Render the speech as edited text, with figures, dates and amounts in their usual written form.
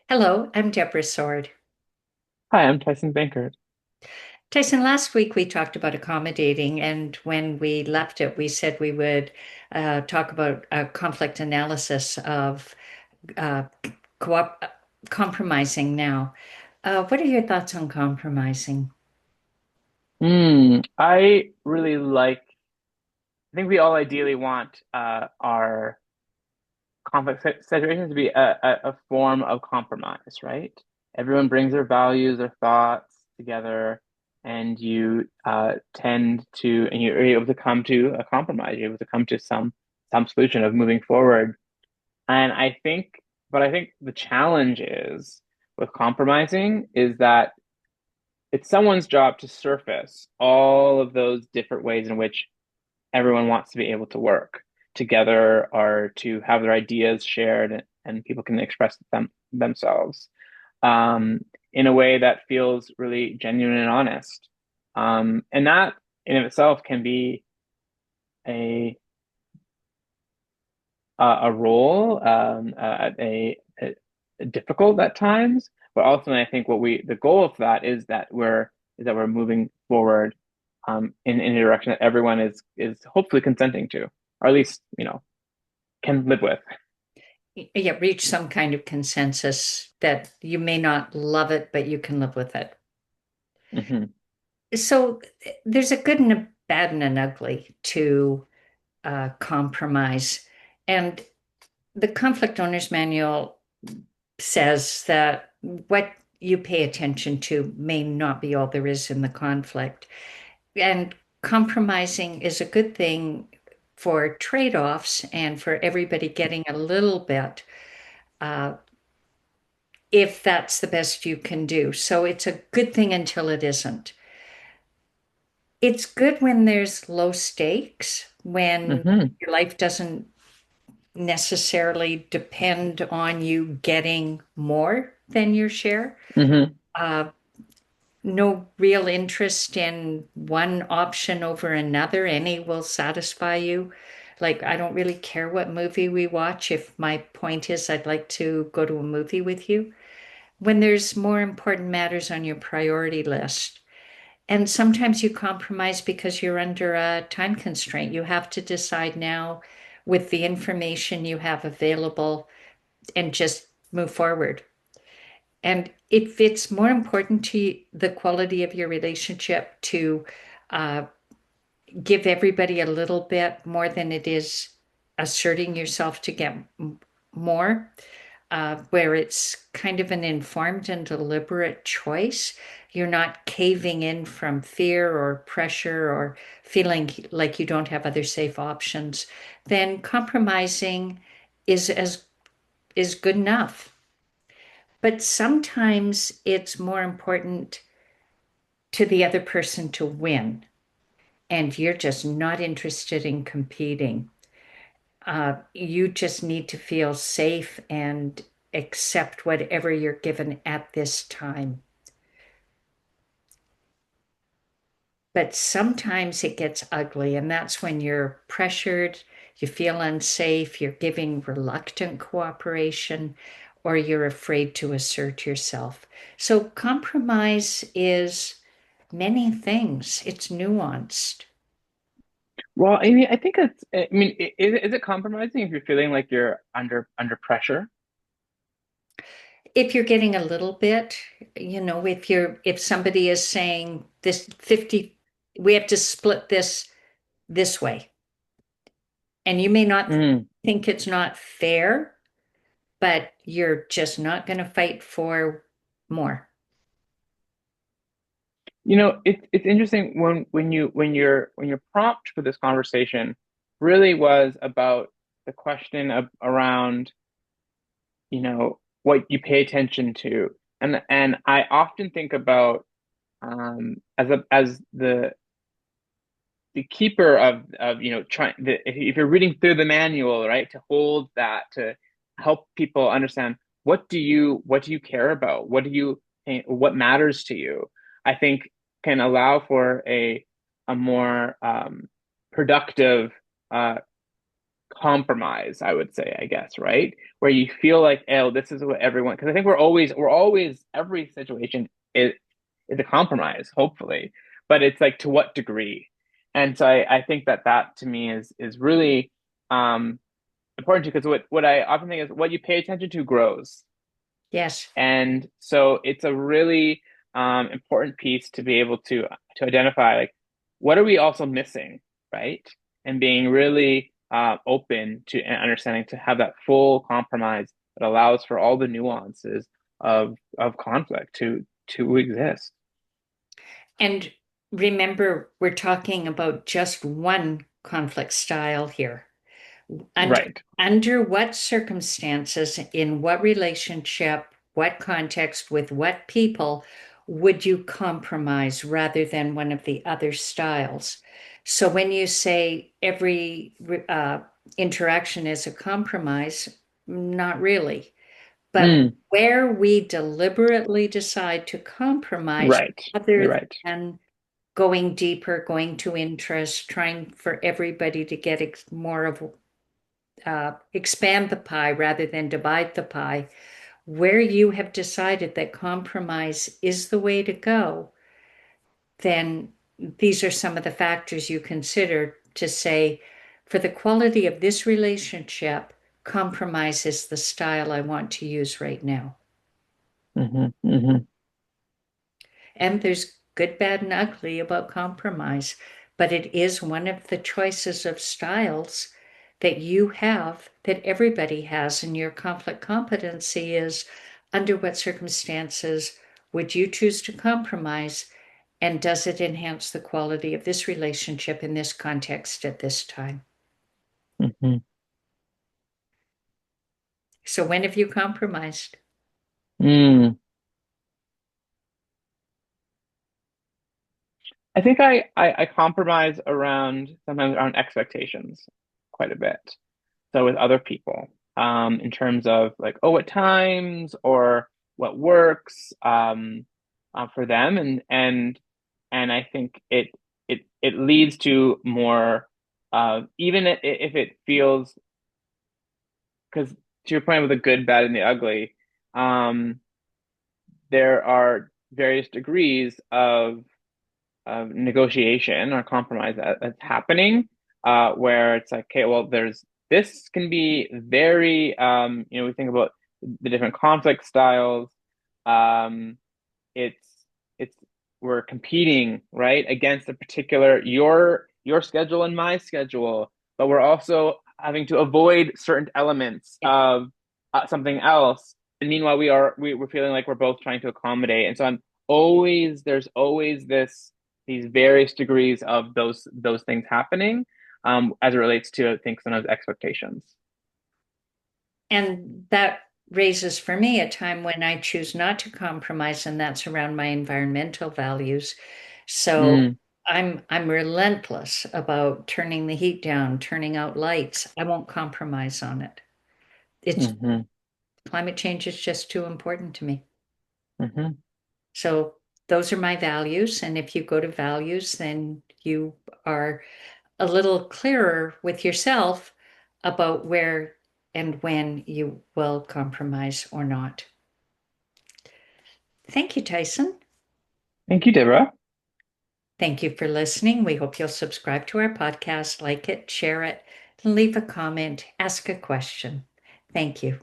Hello, I'm Deborah Sword. Hi, I'm Tyson Banker. Tyson, last week we talked about accommodating, and when we left it, we said we would talk about conflict analysis of uh, co compromising now. What are your thoughts on compromising? I really I think we all ideally want our conflict situations to be a form of compromise, right? Everyone brings their values, their thoughts together, and you and you're able to come to a compromise. You're able to come to some solution of moving forward. And I think the challenge is with compromising is that it's someone's job to surface all of those different ways in which everyone wants to be able to work together or to have their ideas shared and people can express themselves in a way that feels really genuine and honest. And that in of itself can be a a role difficult at times, but ultimately I think what we the goal of that is that we're moving forward in a direction that everyone is hopefully consenting to, or at least can live with. Yeah, reach some kind of consensus that you may not love it, but you can live with it. Hmm. So there's a good and a bad and an ugly to compromise. And the Conflict Owners Manual says that what you pay attention to may not be all there is in the conflict. And compromising is a good thing for trade-offs and for everybody getting a little bit, uh, if that's the best you can do. So it's a good thing until it isn't. It's good when there's low stakes, when Hmm. your life doesn't necessarily depend on you getting more than your share. Hmm. Uh, no real interest in one option over another. Any will satisfy you. Like, I don't really care what movie we watch if my point is I'd like to go to a movie with you. When there's more important matters on your priority list. And sometimes you compromise because you're under a time constraint. You have to decide now with the information you have available and just move forward. And if it's more important to the quality of your relationship to uh, give everybody a little bit more than it is asserting yourself to get more, where it's kind of an informed and deliberate choice. You're not caving in from fear or pressure or feeling like you don't have other safe options, then compromising is as is good enough. But sometimes it's more important to the other person to win, and you're just not interested in competing. You just need to feel safe and accept whatever you're given at this time. But sometimes it gets ugly, and that's when you're pressured, you feel unsafe, you're giving reluctant cooperation, or you're afraid to assert yourself. So compromise is many things, it's nuanced. Well, I mean, I think it's. I mean, is it compromising if you're feeling like you're under pressure? If you're getting a little bit, if somebody is saying this 50, we have to split this way, and you may not Mm. think it's not fair, but you're just not going to fight for more. It's interesting when your prompt for this conversation really was about the question of around what you pay attention to, and I often think about as the keeper of trying if you're reading through the manual, right, to hold that to help people understand what do you care about, what matters to you. I think can allow for a more productive uh compromise, I would say, I guess, right? Where you feel like, oh, this is what everyone, because I think we're always, every situation is a compromise, hopefully, but it's like to what degree? And so I think that that to me is really um important too, because what I often think is what you pay attention to grows. Yes. And so it's a really important piece to be able to identify like what are we also missing, right? And being really open to and understanding to have that full compromise that allows for all the nuances of conflict to exist. And remember, we're talking about just one conflict style here. Under, Right. under what circumstances, in what relationship, what context, with what people would you compromise rather than one of the other styles? So when you say every interaction is a compromise, not really. But Mm, where we deliberately decide to compromise right. You're other right. than going deeper, going to interest, trying for everybody to get more of expand the pie rather than divide the pie, where you have decided that compromise is the way to go, then these are some of the factors you consider to say, for the quality of this relationship, compromise is the style I want to use right now. Hmm. Hmm. And there's good, bad, and ugly about compromise, but it is one of the choices of styles that you have, that everybody has. And your conflict competency is under what circumstances would you choose to compromise? And does it enhance the quality of this relationship in this context at this time? Hmm. So, when have you compromised? Mm. I think I compromise around sometimes around expectations quite a bit. So with other people, in terms of like, oh, what times or what works for them, and I think it leads to more, even if it feels, because to your point with the good, bad, and the ugly, um, there are various degrees of negotiation or compromise that's happening, where it's like, okay, well, there's this can be very, we think about the different conflict styles. Um, it's it's we're competing right against a particular your schedule and my schedule, but we're also having to avoid certain elements Yeah. of something else. And meanwhile, we're feeling like we're both trying to accommodate. And so I'm always there's always these various degrees of those things happening as it relates to I think sometimes expectations. And that raises for me a time when I choose not to compromise, and that's around my environmental values. So Mm, I'm relentless about turning the heat down, turning out lights. I won't compromise on it. It's hmm. climate change is just too important to me. Hmm. So those are my values. And if you go to values, then you are a little clearer with yourself about where and when you will compromise or not. Thank you, Tyson. Thank you, Deborah. Thank you for listening. We hope you'll subscribe to our podcast, like it, share it, and leave a comment, ask a question. Thank you.